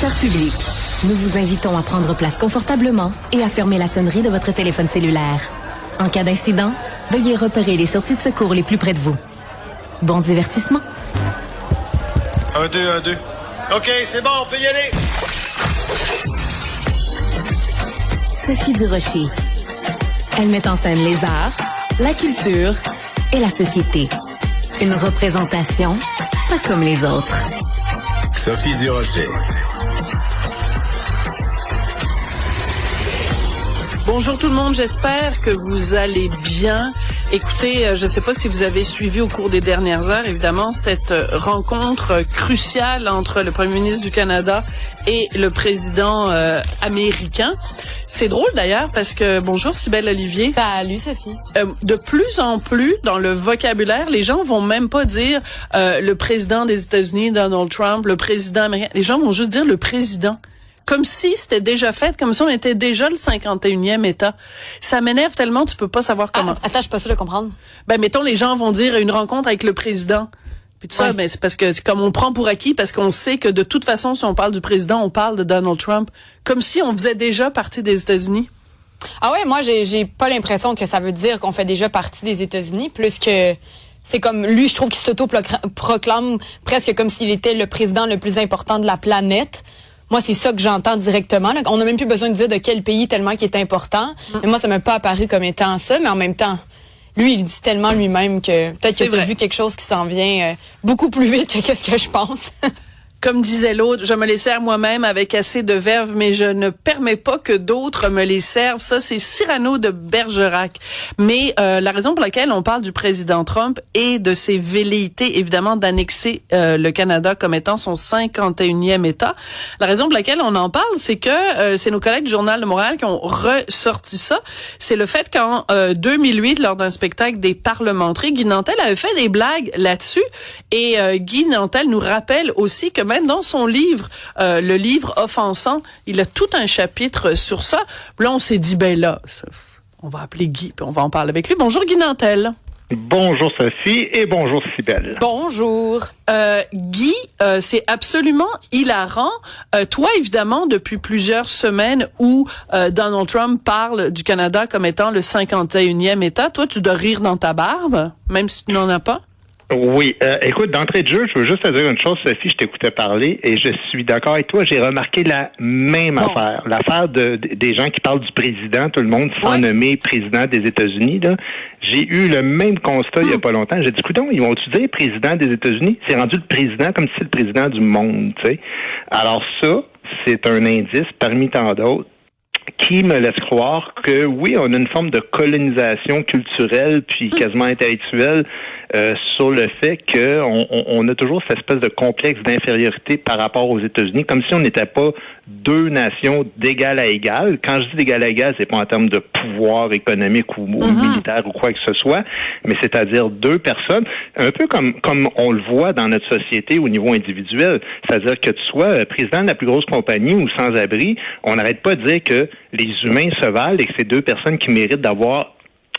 Serviteur public, nous vous invitons à prendre place confortablement et à fermer la sonnerie de votre téléphone cellulaire. En cas d'incident, veuillez repérer les sorties de secours les plus près de vous. Bon divertissement. 1, 2, 1, 2. OK, c'est bon, on peut y aller. Sophie Durocher. Elle met en scène les arts, la culture et la société. Une représentation pas comme les autres. Sophie Durocher. Bonjour tout le monde, j'espère que vous allez bien. Écoutez, je ne sais pas si vous avez suivi au cours des dernières heures, évidemment, cette rencontre cruciale entre le premier ministre du Canada et le président américain. C'est drôle d'ailleurs parce que, bonjour Cybèle Olivier. Salut Sophie. De plus en plus dans le vocabulaire, les gens vont même pas dire le président des États-Unis, Donald Trump, le président américain. Les gens vont juste dire le président. Comme si c'était déjà fait, comme si on était déjà le 51e État. Ça m'énerve tellement, tu peux pas savoir comment. Attends, je suis pas sûre de comprendre. Ben, mettons, les gens vont dire une rencontre avec le président. Puis tout ça, ben, c'est parce que, comme on prend pour acquis, parce qu'on sait que de toute façon, si on parle du président, on parle de Donald Trump. Comme si on faisait déjà partie des États-Unis. Ah ouais, moi, j'ai pas l'impression que ça veut dire qu'on fait déjà partie des États-Unis, plus que c'est comme, lui, je trouve qu'il s'auto-proclame presque comme s'il était le président le plus important de la planète. Moi, c'est ça que j'entends directement. Là. On n'a même plus besoin de dire de quel pays tellement qu'il est important. Mais moi, ça m'a pas apparu comme étant ça. Mais en même temps, lui, il dit tellement lui-même que peut-être que tu as vu quelque chose qui s'en vient beaucoup plus vite que qu'est-ce que je pense. Comme disait l'autre, je me les sers moi-même avec assez de verve, mais je ne permets pas que d'autres me les servent. Ça, c'est Cyrano de Bergerac. Mais la raison pour laquelle on parle du président Trump et de ses velléités, évidemment, d'annexer le Canada comme étant son 51e État, la raison pour laquelle on en parle, c'est que c'est nos collègues du Journal de Montréal qui ont ressorti ça. C'est le fait qu'en 2008, lors d'un spectacle des Parlementeries, Guy Nantel avait fait des blagues là-dessus. Et Guy Nantel nous rappelle aussi que même dans son livre, le livre Offensant, il a tout un chapitre sur ça. Là, on s'est dit, ben là, on va appeler Guy, puis on va en parler avec lui. Bonjour Guy Nantel. Bonjour Sophie et bonjour Cybèle. Bonjour. Guy, c'est absolument hilarant. Toi, évidemment, depuis plusieurs semaines où Donald Trump parle du Canada comme étant le 51e État, toi, tu dois rire dans ta barbe, même si tu n'en as pas? Oui, écoute, d'entrée de jeu, je veux juste te dire une chose, Sophie, je t'écoutais parler et je suis d'accord avec toi, j'ai remarqué la même affaire. L'affaire des gens qui parlent du président, tout le monde sans nommer président des États-Unis, là. J'ai eu le même constat il y a pas longtemps. J'ai dit, écoute, ils vont-tu dire président des États-Unis? C'est rendu le président comme si c'est le président du monde, tu sais. Alors ça, c'est un indice parmi tant d'autres qui me laisse croire que oui, on a une forme de colonisation culturelle puis quasiment intellectuelle sur le fait que on a toujours cette espèce de complexe d'infériorité par rapport aux États-Unis, comme si on n'était pas deux nations d'égal à égal. Quand je dis d'égal à égal, c'est pas en termes de pouvoir économique ou militaire ou quoi que ce soit, mais c'est-à-dire deux personnes, un peu comme on le voit dans notre société au niveau individuel. C'est-à-dire que tu sois président de la plus grosse compagnie ou sans-abri, on n'arrête pas de dire que les humains se valent et que c'est deux personnes qui méritent d'avoir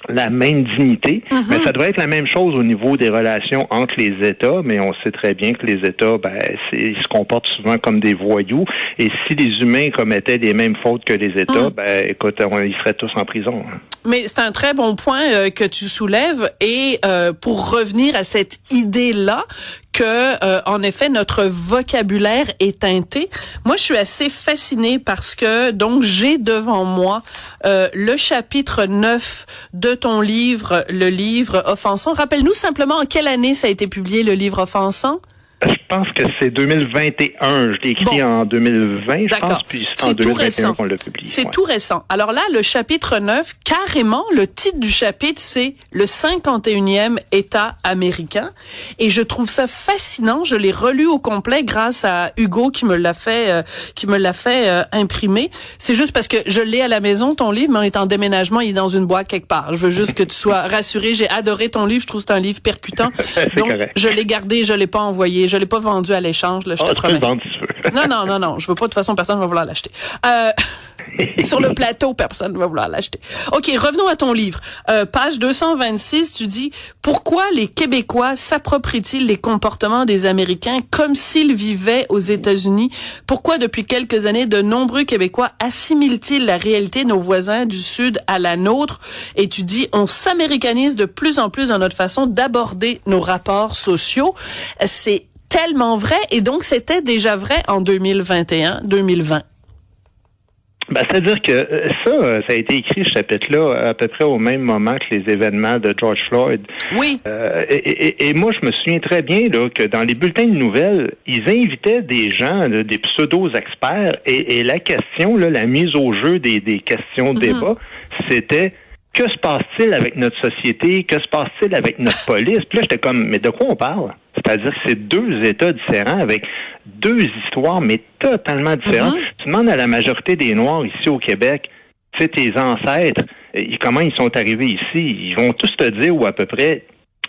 la même dignité, mais ça devrait être la même chose au niveau des relations entre les États, mais on sait très bien que les États, ils se comportent souvent comme des voyous, et si les humains commettaient les mêmes fautes que les États, écoute, ils seraient tous en prison. Mais c'est un très bon point que tu soulèves, et pour revenir à cette idée-là, que, en effet, notre vocabulaire est teinté. Moi, je suis assez fascinée parce que, donc, j'ai devant moi le chapitre 9 de ton livre, le livre Offensant. Rappelle-nous simplement en quelle année ça a été publié, le livre Offensant? Je pense que c'est 2021. Je l'ai écrit en 2020, je pense, puis c'est en 2021 qu'on l'a publié. C'est tout récent. Alors là, le chapitre 9, carrément, le titre du chapitre, c'est le 51e État américain. Et je trouve ça fascinant. Je l'ai relu au complet grâce à Hugo qui me l'a fait imprimer. C'est juste parce que je l'ai à la maison, ton livre, mais on est en déménagement, il est dans une boîte quelque part. Je veux juste que tu sois rassuré. J'ai adoré ton livre. Je trouve que c'est un livre percutant. Donc, correct. Je l'ai gardé, je l'ai pas envoyé. Je l'ai pas vendu à l'échange, là, je te promets. Tu peux le vendre si tu veux. Non. Je veux pas, de toute façon, personne va vouloir l'acheter. Sur le plateau, personne ne va vouloir l'acheter. OK, revenons à ton livre. Page 226, tu dis « Pourquoi les Québécois s'approprient-ils les comportements des Américains comme s'ils vivaient aux États-Unis? Pourquoi, depuis quelques années, de nombreux Québécois assimilent-ils la réalité de nos voisins du Sud à la nôtre? » Et tu dis « On s'américanise de plus en plus dans notre façon d'aborder nos rapports sociaux. » C'est tellement vrai, et donc c'était déjà vrai en 2021-2020. Ben, c'est-à-dire que ça a été écrit, ce chapitre-là, à peu près au même moment que les événements de George Floyd. Oui. Et moi, je me souviens très bien là que dans les bulletins de nouvelles, ils invitaient des gens, là, des pseudo-experts, et la question, là, la mise au jeu des questions de débat, c'était que se passe-t-il avec notre société? Que se passe-t-il avec notre police? Puis là, j'étais comme, mais de quoi on parle? C'est-à-dire que c'est deux États différents avec deux histoires, mais totalement différentes. Tu demandes à la majorité des Noirs ici au Québec, tu sais, tes ancêtres, comment ils sont arrivés ici? Ils vont tous te dire, ou à peu près,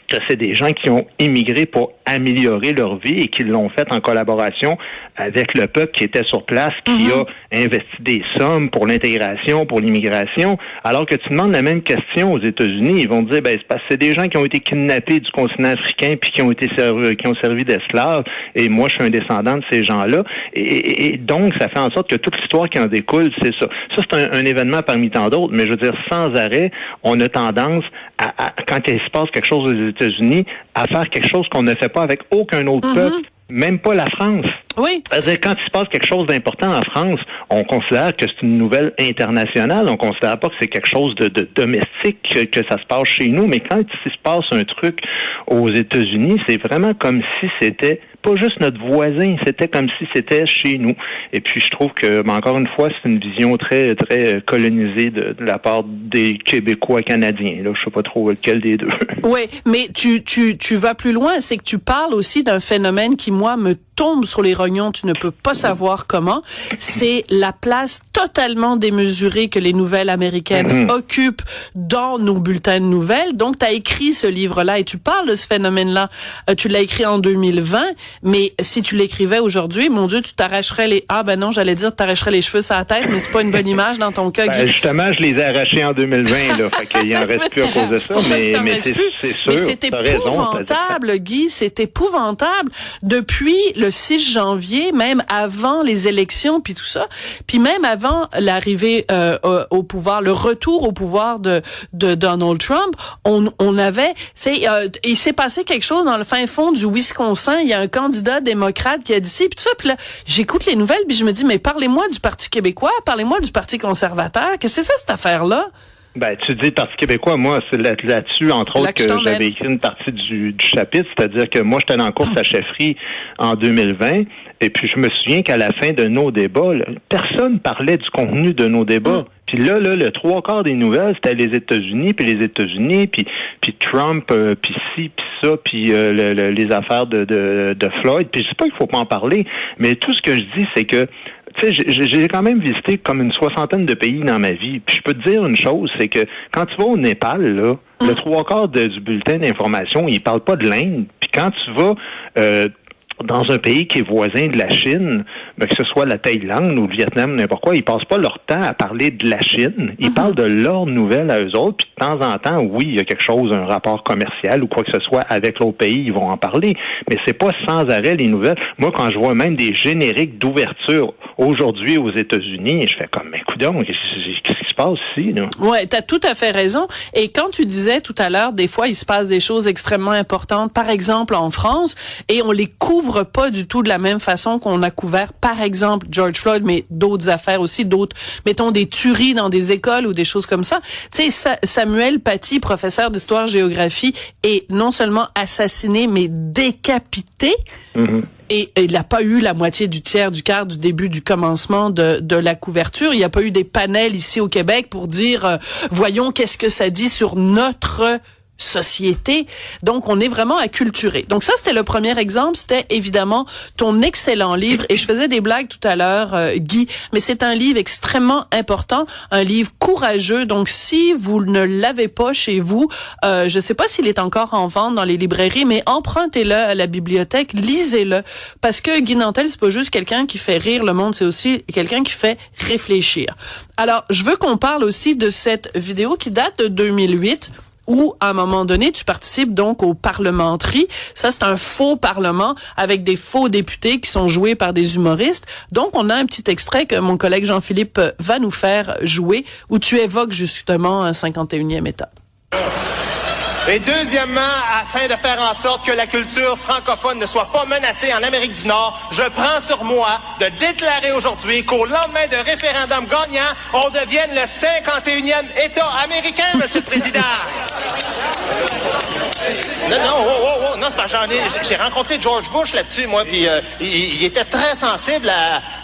que c'est des gens qui ont immigré pour améliorer leur vie et qui l'ont fait en collaboration avec le peuple qui était sur place, qui a investi des sommes pour l'intégration, pour l'immigration. Alors que tu demandes la même question aux États-Unis, ils vont te dire, ben, c'est parce que c'est des gens qui ont été kidnappés du continent africain puis qui ont servi d'esclaves. Et moi, je suis un descendant de ces gens-là. Et donc, ça fait en sorte que toute l'histoire qui en découle, c'est ça. Ça, c'est un événement parmi tant d'autres, mais je veux dire, sans arrêt, on a tendance à quand il se passe quelque chose aux États-Unis, à faire quelque chose qu'on ne fait pas avec aucun autre peuple, même pas la France. Oui. C'est-à-dire, quand il se passe quelque chose d'important en France, on considère que c'est une nouvelle internationale, on considère pas que c'est quelque chose de domestique, que ça se passe chez nous, mais quand il se passe un truc aux États-Unis, c'est vraiment comme si c'était pas juste notre voisin, c'était comme si c'était chez nous. Et puis, je trouve que, encore une fois, c'est une vision très, très colonisée de la part des Québécois canadiens. Là, je sais pas trop lequel des deux. Oui, mais tu vas plus loin, c'est que tu parles aussi d'un phénomène qui, moi, me tombe sur les rognons, tu ne peux pas savoir comment. C'est la place totalement démesurée que les nouvelles américaines occupent dans nos bulletins de nouvelles. Donc, tu as écrit ce livre-là et tu parles de ce phénomène-là. Tu l'as écrit en 2020, mais si tu l'écrivais aujourd'hui, mon Dieu, tu t'arracherais les... Ah ben non, j'allais dire t'arracherais les cheveux sur la tête, mais c'est pas une bonne image dans ton cas, Guy. Justement, je les ai arrachés en 2020, là. Fait qu'il en reste plus à cause de ça. Mais c'est sûr. Mais c'est épouvantable, Guy, c'est épouvantable. Depuis le 6 janvier, même avant les élections, puis tout ça, puis même avant l'arrivée au pouvoir, le retour au pouvoir de Donald Trump, on avait... il s'est passé quelque chose dans le fin fond du Wisconsin. Il y a un candidat démocrate qui a dit ci, puis tout ça. Puis là, j'écoute les nouvelles, puis je me dis, mais parlez-moi du Parti québécois, parlez-moi du Parti conservateur. Qu'est-ce que c'est ça, cette affaire-là? Ben, tu dis Parti québécois, moi, c'est là-dessus, entre autres, que j'avais écrit une partie du chapitre, c'est-à-dire que moi, j'étais dans la course à chefferie en 2020, et puis je me souviens qu'à la fin de nos débats, là, personne parlait du contenu de nos débats. Puis là, le trois quarts des nouvelles, c'était les États-Unis, puis Trump, puis ci, puis ça, puis les affaires de Floyd. Puis je sais pas qu'il faut pas en parler, mais tout ce que je dis, c'est que tu sais, j'ai quand même visité comme une 60aine de pays dans ma vie. Puis je peux te dire une chose, c'est que quand tu vas au Népal, là, le trois quarts du bulletin d'information, il parle pas de l'Inde. Puis quand tu vas dans un pays qui est voisin de la Chine, ben, que ce soit la Thaïlande ou le Vietnam, n'importe quoi, ils passent pas leur temps à parler de la Chine. Ils parlent de leurs nouvelles à eux autres. Puis de temps en temps, oui, il y a quelque chose, un rapport commercial ou quoi que ce soit avec l'autre pays, ils vont en parler. Mais c'est pas sans arrêt les nouvelles. Moi, quand je vois même des génériques d'ouverture aujourd'hui aux États-Unis, je fais comme, mais coudonc, qu'est-ce qui se passe ici, là? Ouais, t'as tout à fait raison. Et quand tu disais tout à l'heure, des fois, il se passe des choses extrêmement importantes, par exemple en France, et on les couvre pas du tout de la même façon qu'on a couvert, par exemple, George Floyd, mais d'autres affaires aussi, d'autres, mettons, des tueries dans des écoles ou des choses comme ça. Tu sais, Samuel Paty, professeur d'histoire-géographie, est non seulement assassiné, mais décapité. Et il n'a pas eu la moitié du tiers, du quart du début du commencement de la couverture. Il n'y a pas eu des panels ici au Québec pour dire, voyons qu'est-ce que ça dit sur notre société. Donc, on est vraiment acculturé. Donc, ça, c'était le premier exemple. C'était évidemment ton excellent livre. Et je faisais des blagues tout à l'heure, Guy, mais c'est un livre extrêmement important, un livre courageux. Donc, si vous ne l'avez pas chez vous, je ne sais pas s'il est encore en vente dans les librairies, mais empruntez-le à la bibliothèque, lisez-le. Parce que Guy Nantel, c'est pas juste quelqu'un qui fait rire le monde, c'est aussi quelqu'un qui fait réfléchir. Alors, je veux qu'on parle aussi de cette vidéo qui date de 2008, où, à un moment donné, tu participes donc au parlementerie. Ça, c'est un faux parlement avec des faux députés qui sont joués par des humoristes. Donc, on a un petit extrait que mon collègue Jean-Philippe va nous faire jouer, où tu évoques justement un 51e État. Et deuxièmement, afin de faire en sorte que la culture francophone ne soit pas menacée en Amérique du Nord, je prends sur moi de déclarer aujourd'hui qu'au lendemain d'un référendum gagnant, on devienne le 51e État américain, Monsieur le Président. Non, c'est parce que j'ai rencontré George Bush là-dessus, moi, puis il était très sensible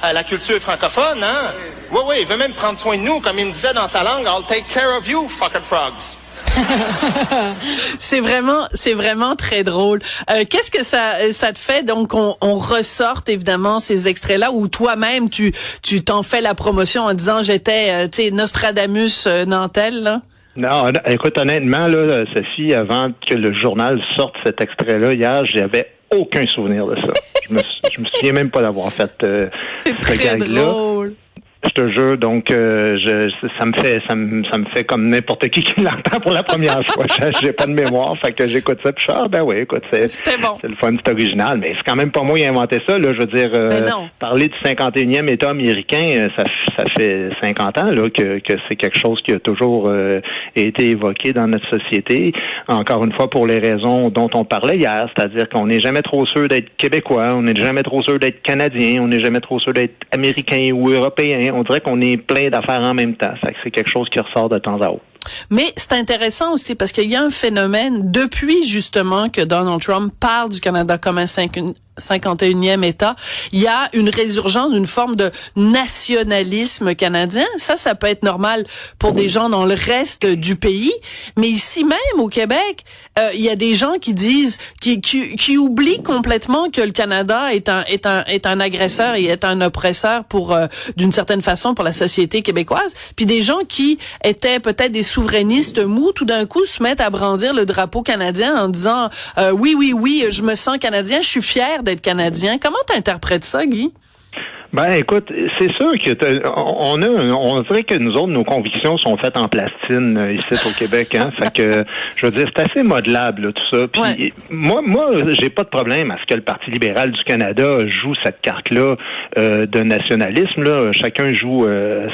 à la culture francophone, hein. Oui, il veut même prendre soin de nous, comme il me disait dans sa langue, I'll take care of you, fucking frogs. C'est vraiment très drôle. Qu'est-ce que ça te fait? Donc, on ressorte évidemment ces extraits-là où toi-même, tu t'en fais la promotion en disant j'étais, Nostradamus Nantel, là? Non, écoute, honnêtement, là, Sophie, avant que le journal sorte cet extrait-là hier, j'avais aucun souvenir de ça. Je me souviens même pas d'avoir fait C'est très drôle. Je te jure, donc ça me fait comme n'importe qui l'entend pour la première fois. J'ai pas de mémoire, fait que j'écoute ça, puis ben oui, écoute, c'était bon. C'est le fun, c'est original, mais c'est quand même pas moi qui ai inventé ça, là. Je veux dire, parler du 51e État américain, ça fait 50 ans là que c'est quelque chose qui a toujours été évoqué dans notre société. Encore une fois, pour les raisons dont on parlait hier, c'est-à-dire qu'on n'est jamais trop sûr d'être québécois, on n'est jamais trop sûr d'être canadien, on n'est jamais trop sûr d'être américain ou européen. On dirait qu'on est plein d'affaires en même temps. Ça fait que c'est quelque chose qui ressort de temps à autre. Mais c'est intéressant aussi parce qu'il y a un phénomène depuis justement que Donald Trump parle du Canada comme un 51e État, il y a une résurgence d'une forme de nationalisme canadien. Ça peut être normal pour des gens dans le reste du pays, mais ici même au Québec, il y a des gens qui disent, qui oublient complètement que le Canada est un agresseur et est un oppresseur pour d'une certaine façon pour la société québécoise. Puis des gens qui étaient peut-être des souverainistes mous, tout d'un coup se mettent à brandir le drapeau canadien en disant oui, je me sens canadien, je suis fier d'être canadien. Comment t'interprètes ça, Guy? Ben, écoute, c'est sûr que on dirait que nous autres, nos convictions sont faites en plastine ici au Québec, hein. Fait que, je veux dire, c'est assez modelable, là, tout ça. Puis moi, j'ai pas de problème à ce que le Parti libéral du Canada joue cette carte-là de nationalisme. Là, chacun joue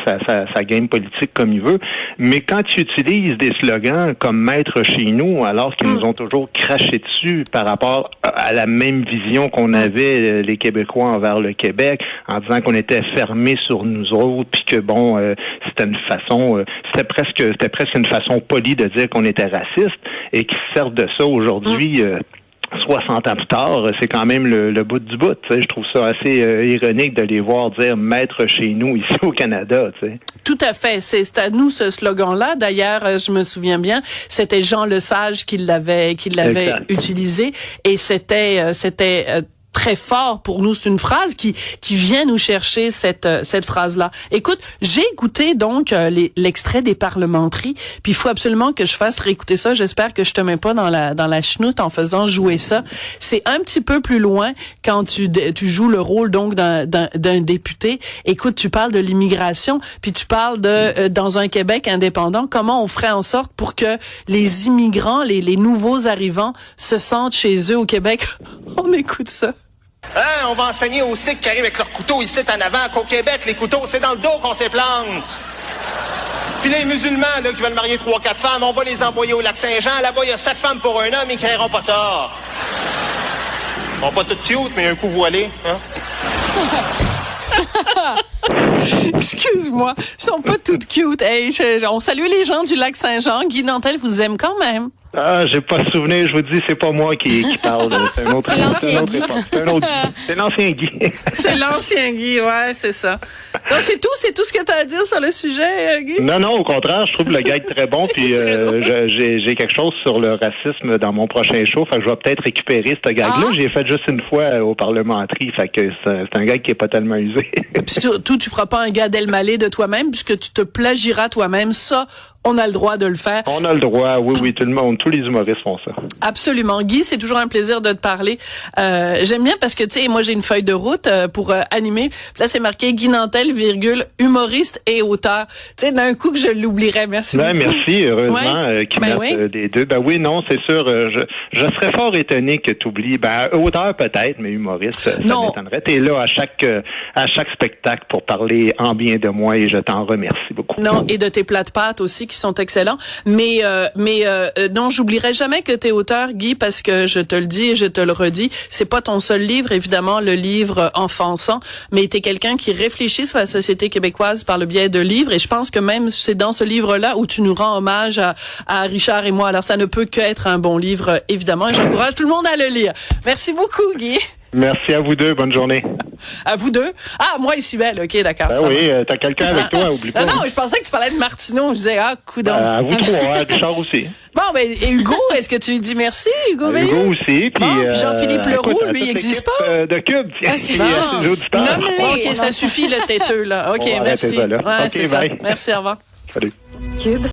sa game politique comme il veut. Mais quand tu utilises des slogans comme Maître chez nous, alors qu'ils nous ont toujours craché dessus par rapport à la même vision qu'on avait les Québécois envers le Québec, en disant qu'on était fermés sur nous autres, puis que c'était une façon, c'était presque une façon polie de dire qu'on était raciste, et qui se servent de ça aujourd'hui. 60 ans plus tard, c'est quand même le bout du bout. Je trouve ça assez ironique de les voir dire maître chez nous ici au Canada. T'sais. Tout à fait. C'est à nous ce slogan-là. D'ailleurs, je me souviens bien, c'était Jean Lesage qui l'avait utilisé, et c'était très fort pour nous. C'est une phrase qui vient nous chercher cette phrase-là. Écoute, j'ai écouté donc l'extrait des parlementeries, puis il faut absolument que je fasse réécouter ça. J'espère que je te mets pas dans la chenoute en faisant jouer ça. C'est un petit peu plus loin quand tu joues le rôle donc d'un député. Écoute, tu parles de l'immigration, puis tu parles de dans un Québec indépendant, comment on ferait en sorte pour que les immigrants, les nouveaux arrivants se sentent chez eux au Québec. On écoute ça. Hein, on va enseigner aux Sikhs qui arrivent avec leurs couteaux ici en avant qu'au Québec, les couteaux, c'est dans le dos qu'on s'éplante. Puis les musulmans là, qui veulent marier 3-4 femmes, on va les envoyer au lac Saint-Jean. Là-bas, il y a 7 femmes pour un homme, ils ne créeront pas ça. Ils sont pas toutes cute, mais un coup voilé. Hein? Excuse-moi, ils sont pas toutes cute. Hey, on salue les gens du lac Saint-Jean. Guy Nantel vous aime quand même. Ah, j'ai pas souvenir, je vous dis, c'est pas moi qui parle. C'est un autre, C'est l'ancien Guy. C'est l'ancien Guy. C'est l'ancien Guy, ouais, c'est ça. Donc, c'est tout ce que tu as à dire sur le sujet, Guy? Non, au contraire, je trouve le gag très bon, puis j'ai quelque chose sur le racisme dans mon prochain show, fait que je vais peut-être récupérer ce gag-là. J'ai fait juste une fois au parlementerie, fait que c'est un gag qui est pas tellement usé. Puis surtout, tu feras pas un Gad Elmaleh de toi-même, puisque tu te plagieras toi-même. Ça, on a le droit de le faire. On a le droit, oui, tout le monde, tous les humoristes font ça. Absolument. Guy, c'est toujours un plaisir de te parler. J'aime bien parce que, tu sais, moi, j'ai une feuille de route pour animer. Puis là, c'est marqué Guy Nantel, humoriste et auteur. Tu sais, d'un coup que je l'oublierais. Merci beaucoup. Merci, heureusement, qu'ils mettent des deux. Oui, non, c'est sûr. Je serais fort étonné que tu oublies. Auteur peut-être, mais humoriste, ça m'étonnerait. T'es là à chaque spectacle pour parler en bien de moi et je t'en remercie beaucoup. Non, et de tes plats de pâtes aussi qui sont excellents. Mais non, j'oublierai jamais que t'es auteur, Guy, parce que je te le dis et je te le redis, c'est pas ton seul livre, évidemment, le livre Enfançant, mais t'es quelqu'un qui réfléchit sur la société québécoise par le biais de livres, et je pense que même c'est dans ce livre-là où tu nous rends hommage à Richard et moi. Alors ça ne peut qu'être un bon livre, évidemment, et j'encourage tout le monde à le lire. Merci beaucoup, Guy. Merci à vous deux. Bonne journée. À vous deux? Ah, moi ici belle. OK, d'accord. Oui, t'as quelqu'un avec toi, oublie pas. Non, je pensais que tu parlais de Martineau. Je disais, coudonc. À vous trois, Richard aussi. Bon, et Hugo, est-ce que tu lui dis merci, Hugo? Hugo aussi. Puis J'Philippe Leroux, lui, il n'existe pas. De Cube, tiens. Ses auditeurs. OK, ça suffit, le têteux, là. OK, merci. OK, bye. Merci, au revoir. Salut. Cube